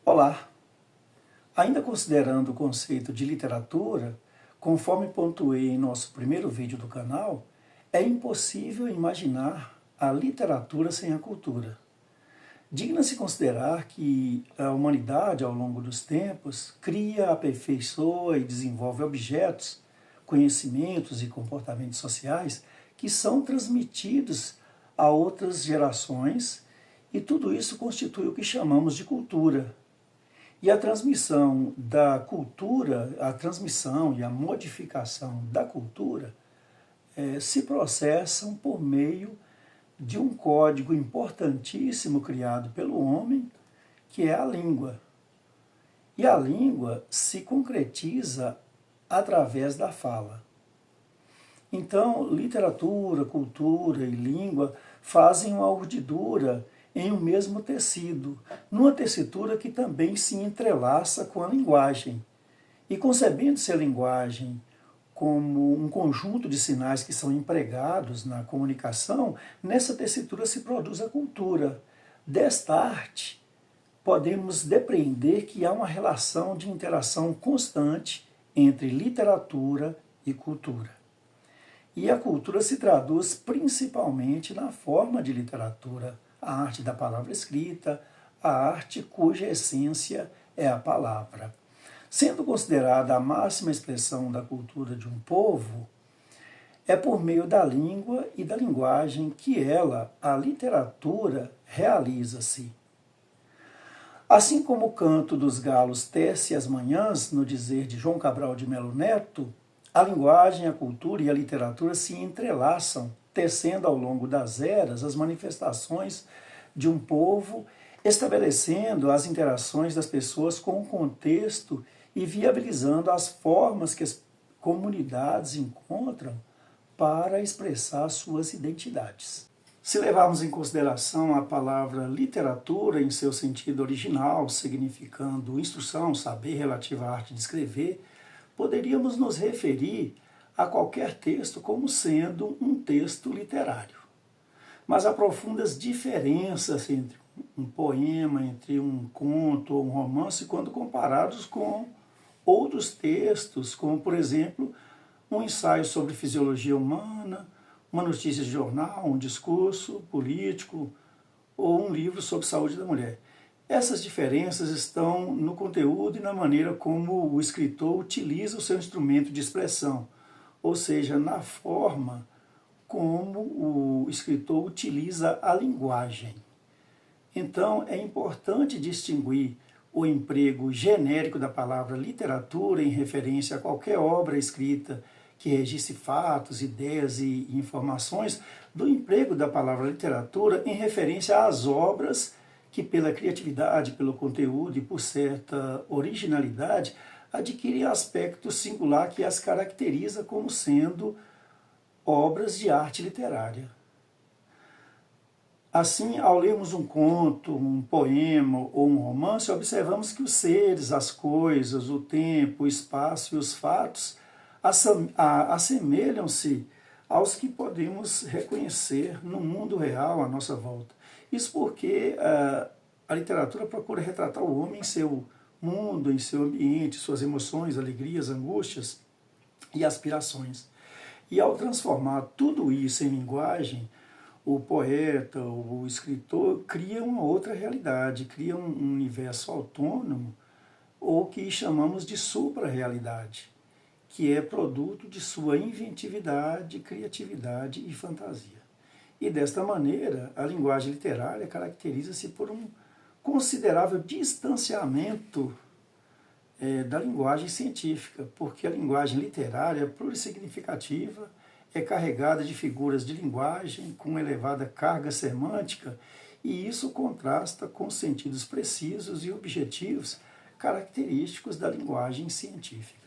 Olá! Ainda considerando o conceito de literatura, conforme pontuei em nosso primeiro vídeo do canal, é impossível imaginar a literatura sem a cultura. Digna-se considerar que a humanidade, ao longo dos tempos, cria, aperfeiçoa e desenvolve objetos, conhecimentos e comportamentos sociais que são transmitidos a outras gerações, e tudo isso constitui o que chamamos de cultura. E a transmissão da cultura, a transmissão e a modificação da cultura se processam por meio de um código importantíssimo criado pelo homem, que é a língua. E a língua se concretiza através da fala. Então, literatura, cultura e língua fazem uma urdidura em um mesmo tecido, numa tessitura que também se entrelaça com a linguagem. E concebendo-se a linguagem como um conjunto de sinais que são empregados na comunicação, nessa tessitura se produz a cultura. Desta arte, podemos depreender que há uma relação de interação constante entre literatura e cultura. E a cultura se traduz principalmente na forma de literatura, a arte da palavra escrita, a arte cuja essência é a palavra. Sendo considerada a máxima expressão da cultura de um povo, é por meio da língua e da linguagem que ela, a literatura, realiza-se. Assim como o canto dos galos tece as manhãs, no dizer de João Cabral de Melo Neto, a linguagem, a cultura e a literatura se entrelaçam, tecendo ao longo das eras as manifestações de um povo, estabelecendo as interações das pessoas com o contexto e viabilizando as formas que as comunidades encontram para expressar suas identidades. Se levarmos em consideração a palavra literatura em seu sentido original, significando instrução, saber relativo à arte de escrever, poderíamos nos referir a qualquer texto como sendo um texto literário. Mas há profundas diferenças entre um poema, entre um conto ou um romance, quando comparados com outros textos, como, por exemplo, um ensaio sobre fisiologia humana, uma notícia de jornal, um discurso político ou um livro sobre saúde da mulher. Essas diferenças estão no conteúdo e na maneira como o escritor utiliza o seu instrumento de expressão, ou seja, na forma como o escritor utiliza a linguagem. Então, é importante distinguir o emprego genérico da palavra literatura em referência a qualquer obra escrita que registre fatos, ideias e informações, do emprego da palavra literatura em referência às obras que, pela criatividade, pelo conteúdo e por certa originalidade, adquirem aspecto singular que as caracteriza como sendo obras de arte literária. Assim, ao lermos um conto, um poema ou um romance, observamos que os seres, as coisas, o tempo, o espaço e os fatos assemelham-se aos que podemos reconhecer no mundo real à nossa volta. Isso porque a literatura procura retratar o homem em seu mundo, em seu ambiente, suas emoções, alegrias, angústias e aspirações. E ao transformar tudo isso em linguagem, o poeta, o escritor, cria uma outra realidade, cria um universo autônomo, ou que chamamos de supra-realidade, que é produto de sua inventividade, criatividade e fantasia. E desta maneira, a linguagem literária caracteriza-se por um considerável distanciamento da linguagem científica, porque a linguagem literária é plurissignificativa, é carregada de figuras de linguagem com elevada carga semântica, e isso contrasta com sentidos precisos e objetivos característicos da linguagem científica.